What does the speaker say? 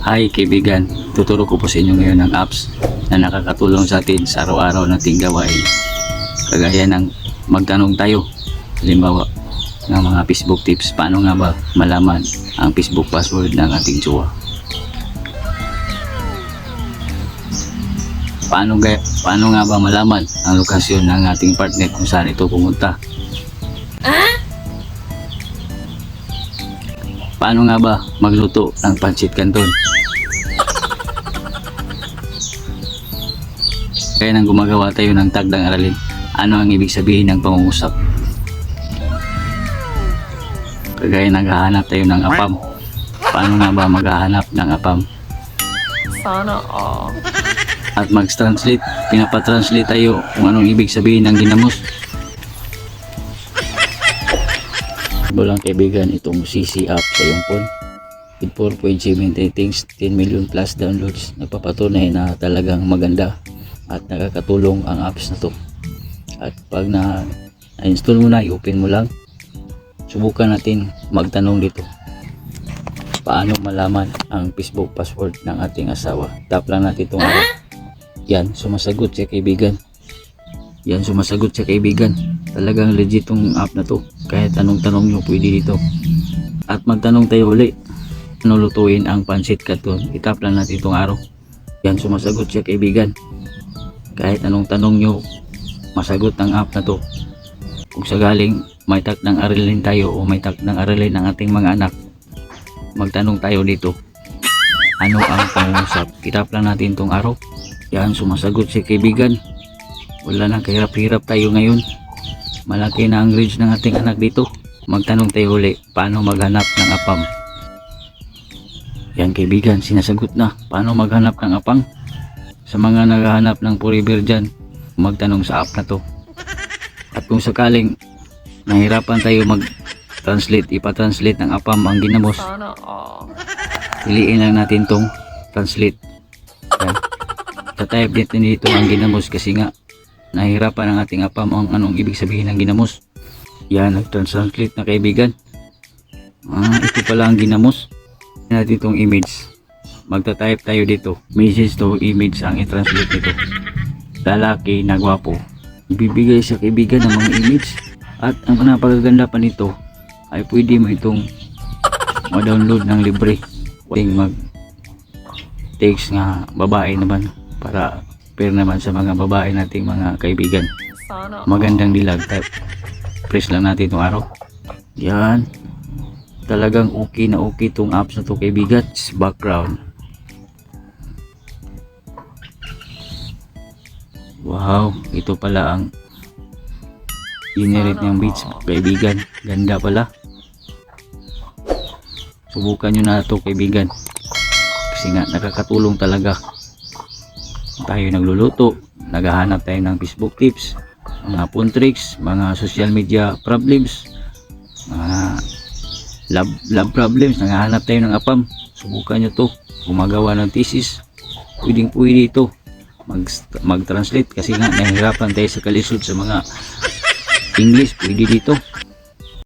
Hi kaibigan, tuturo ko po sa inyo ngayon ng apps na nakakatulong sa atin sa araw-araw nating gawain. Kagaya ng magtanong tayo, halimbawa ng mga Facebook tips, paano nga ba malaman ang Facebook password ng ating jowa? Paano nga ba malaman ang lokasyon ng ating partner kung saan ito pumunta? Paano nga ba magluto ng pancit canton? Kaya nang gumagawa tayo ng tagdang aralin, ano ang ibig sabihin ng pangungusap? Kagaya naghahanap tayo ng apam, paano nga ba maghahanap ng apam? Sana all. At mag-translate, pinapatranslate tayo kung anong ibig sabihin ng ginamos. Walang kaibigan itong CC app sa iyong phone with 4.7 ratings, 10 million plus downloads. Nagpapatunay na talagang maganda at nakakatulong ang apps na to. At pag na-install mo na, i-open mo lang, subukan natin magtanong dito, paano malaman ang Facebook password ng ating asawa. Tap lang natin itong yan, sumasagot siya kaibigan. Yan, sumasagot siya kaibigan. Talagang legit tong app na to. Kahit anong tanong nyo pwede dito. At magtanong tayo uli, ano lutuin ang pancit canton? Itap lang natin itong araw. Yan, sumasagot siya kaibigan. Kahit anong tanong nyo, masagot ng app na to. Kung sagaling may takdang aralin tayo o may takdang aralin ng ating mga anak, magtanong tayo dito, ano ang pangusap? Itap lang natin itong araw. Yan, sumasagot si kaibigan. Wala nang kahirap-hirap tayo ngayon. Malaki na ang range ng ating anak dito. Magtanong tayo uli, paano maghanap ng apam? Yan kaibigan, sinasagot na. Paano maghanap ng apang? Sa mga naghahanap ng forever dyan, magtanong sa app na to. At kung sakaling nahirapan tayo mag-translate, ipatranslate ng apam ang ginamos, Sana all. piliin lang natin tong translate. Yan. Tatype natin dito ang ginamos kasi nga nahihirapan ang ating apam ang anong ibig sabihin ng ginamos. Yan, nag-translate na kaibigan. Ito pala ang ginamos. Natin itong image. Magta-type tayo dito. Message to image ang i-translate nito. Lalaki na gwapo. Ibibigay sa kaibigan ng mga image. At ang napakaganda pa nito ay pwede mo itong ma-download ng libre. Pwedeng mag-text nga babae naman para pair naman sa mga babae nating mga kaibigan. Sana all. Magandang dilag. Type. Press lang natin itong araw. Yan. Talagang okay na okay itong apps na to kaibigan. Background. Wow. Ito pala ang generate ng beats kaibigan. Ganda pala. Subukan nyo na ito kaibigan. Kasi nga nakakatulong talaga. Tayo nagluluto, naghahanap tayo ng Facebook tips, mga phone tricks, mga social media problems, mga love problems, naghahanap tayo ng apam. Subukan nyo to, gumagawa ng thesis, pwedeng pwede ito mag-translate kasi nga nahihirapan tayo sa kalisod sa mga English, pwede dito.